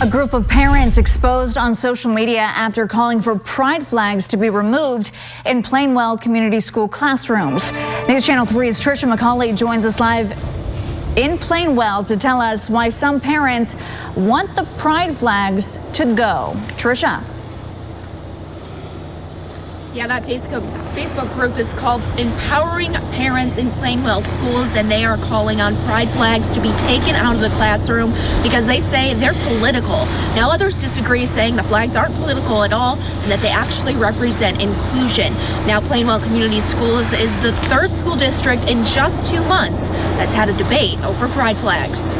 A group of parents exposed on social media after calling for pride flags to be removed in Plainwell Community School classrooms. News Channel 3's Trisha McCauley joins us live in Plainwell to tell us why some parents want the pride flags to go. Trisha. Yeah, that Facebook group is called Empowering Parents in Plainwell Schools, and they are calling on pride flags to be taken out of the classroom because they say they're political. Now, others disagree, saying the flags aren't political at all and that they actually represent inclusion. Now, Plainwell Community Schools is the third school district in just 2 months that's had a debate over pride flags.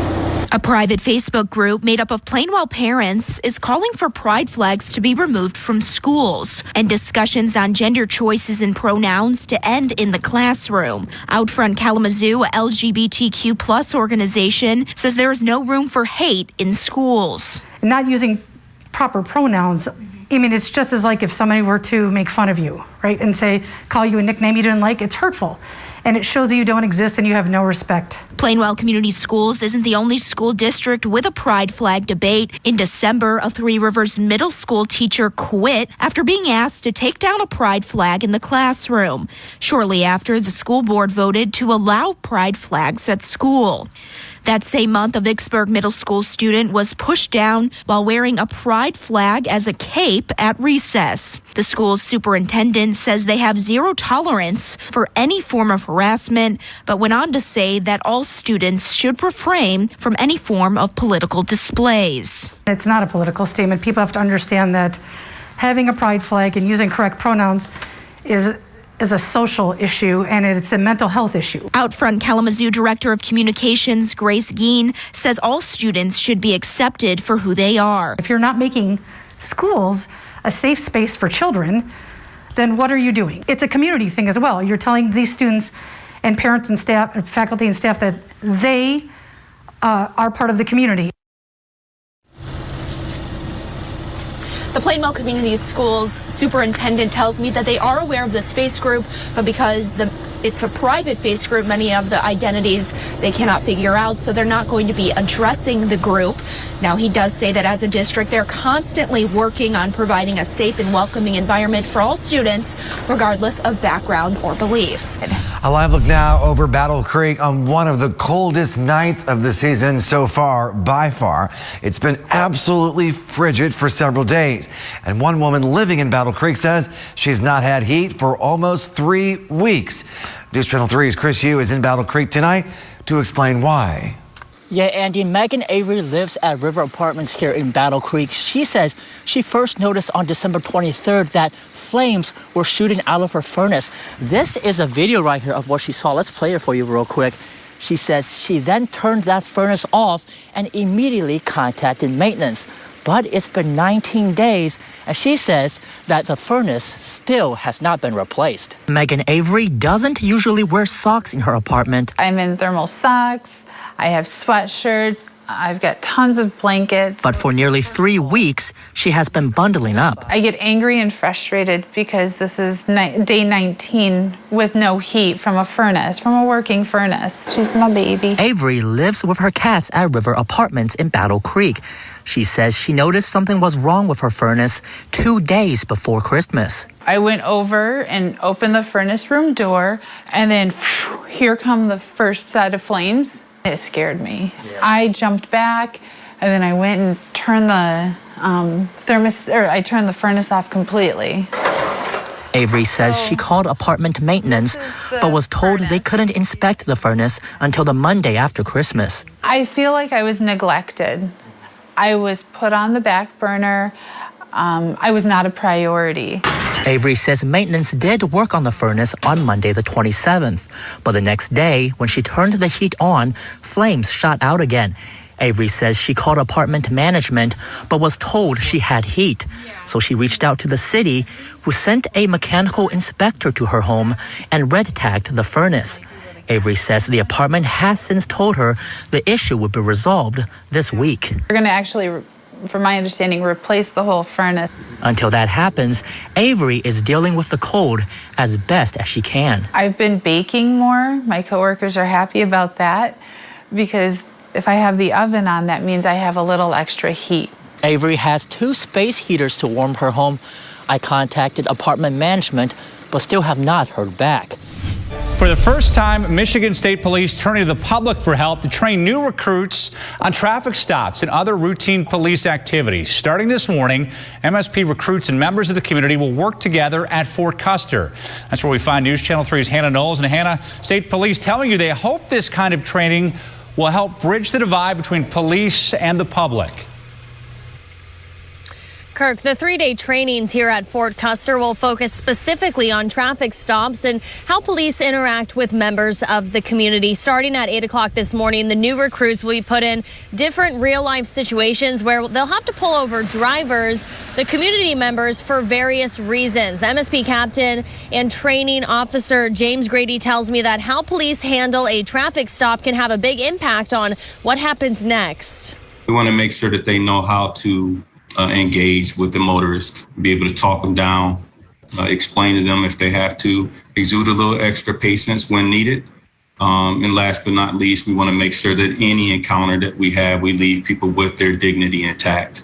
A private Facebook group made up of Plainwell parents is calling for pride flags to be removed from schools and discussions on gender choices and pronouns to end in the classroom. OutFront Kalamazoo, LGBTQ plus organization, says there is no room for hate in schools. Not using proper pronouns, I mean, it's just as like if somebody were to make fun of you, right, and say, call you a nickname you didn't like, it's hurtful. And it shows that you don't exist and you have no respect. Plainwell Community Schools isn't the only school district with a pride flag debate. In December, a Three Rivers middle school teacher quit after being asked to take down a pride flag in the classroom. Shortly after, the school board voted to allow pride flags at school. That same month, a Vicksburg middle school student was pushed down while wearing a pride flag as a cape at recess. The school's superintendent says they have zero tolerance for any form of harassment, but went on to say that all students should refrain from any form of political displays. It's not a political statement. People have to understand that having a pride flag and using correct pronouns is a social issue, and it's a mental health issue. OutFront Kalamazoo Director of Communications, Grace Geen, says all students should be accepted for who they are. If you're not making schools a safe space for children, then what are you doing? It's a community thing as well. You're telling these students and parents and staff, faculty and staff, that they are part of the community. The Plainwell Community Schools superintendent tells me that they are aware of the space group, but because it's a private face group, many of the identities they cannot figure out, so they're not going to be addressing the group. Now, he does say that as a district, they're constantly working on providing a safe and welcoming environment for all students, regardless of background or beliefs. A live look now over Battle Creek on one of the coldest nights of the season so far, by far. It's been absolutely frigid for several days. And one woman living in Battle Creek says she's not had heat for almost 3 weeks. News Channel 3's Chris Yu is in Battle Creek tonight to explain why. Yeah, Andy, Megan Avery lives at River Apartments here in Battle Creek. She says she first noticed on December 23rd that flames were shooting out of her furnace. This is a video right here of what she saw. Let's play it for you real quick. She says she then turned that furnace off and immediately contacted maintenance. But it's been 19 days, and she says that the furnace still has not been replaced. Megan Avery doesn't usually wear socks in her apartment. I'm in thermal socks. I have sweatshirts. I've got tons of blankets. But for nearly 3 weeks, she has been bundling up. I get angry and frustrated because this is day 19 with no heat from a furnace, from a working furnace. She's my baby. Avery lives with her cats at River Apartments in Battle Creek. She says she noticed something was wrong with her furnace 2 days before Christmas. I went over and opened the furnace room door, and then here come the first set of flames. It scared me. Yeah. I jumped back, and then I went and turned the I turned the furnace off completely. Avery says she called apartment maintenance, but was told they couldn't inspect the furnace until the Monday after Christmas. I feel like I was neglected. I was put on the back burner. I was not a priority. Avery says maintenance did work on the furnace on Monday the 27th, but the next day, when she turned the heat on, flames shot out again. Avery says she called apartment management, but was told she had heat. So she reached out to the city, who sent a mechanical inspector to her home and red-tagged the furnace. Avery says the apartment has since told her the issue would be resolved this week. We're going to actually, from my understanding, replace the whole furnace. Until that happens, Avery is dealing with the cold as best as she can. I've been baking more. My coworkers are happy about that because if I have the oven on, that means I have a little extra heat. Avery has 2 space heaters to warm her home. I contacted apartment management, but still have not heard back. For the first time, Michigan State Police turning to the public for help to train new recruits on traffic stops and other routine police activities. Starting this morning, MSP recruits and members of the community will work together at Fort Custer. That's where we find News Channel 3's Hannah Knowles. And Hannah, State Police telling you they hope this kind of training will help bridge the divide between police and the public. Kirk, the 3-day trainings here at Fort Custer will focus specifically on traffic stops and how police interact with members of the community. Starting at 8 o'clock this morning, the new recruits will be put in different real-life situations where they'll have to pull over drivers, the community members, for various reasons. The MSP captain and training officer James Grady tells me that how police handle a traffic stop can have a big impact on what happens next. We want to make sure that they know how to engage with the motorist, be able to talk them down, explain to them if they have to, exude a little extra patience when needed. And last but not least, we want to make sure that any encounter that we have, we leave people with their dignity intact.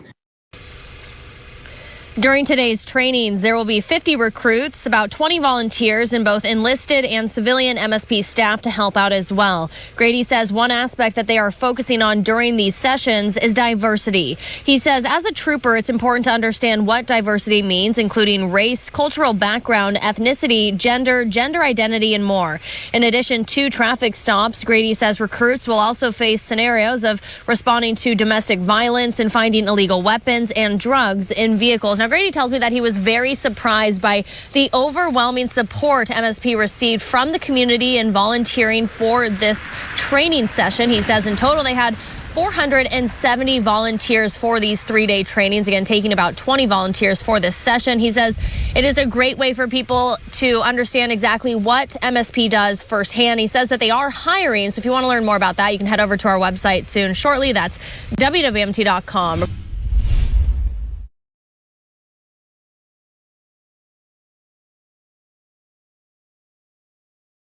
During today's trainings, there will be 50 recruits, about 20 volunteers, and both enlisted and civilian MSP staff to help out as well. Grady says one aspect that they are focusing on during these sessions is diversity. He says as a trooper, it's important to understand what diversity means, including race, cultural background, ethnicity, gender identity, and more. In addition to traffic stops, Grady says recruits will also face scenarios of responding to domestic violence and finding illegal weapons and drugs in vehicles. Now, Grady tells me that he was very surprised by the overwhelming support MSP received from the community in volunteering for this training session. He says in total they had 470 volunteers for these 3-day trainings, again, taking about 20 volunteers for this session. He says it is a great way for people to understand exactly what MSP does firsthand. He says that they are hiring, so if you want to learn more about that, you can head over to our website shortly. That's WWMT.com.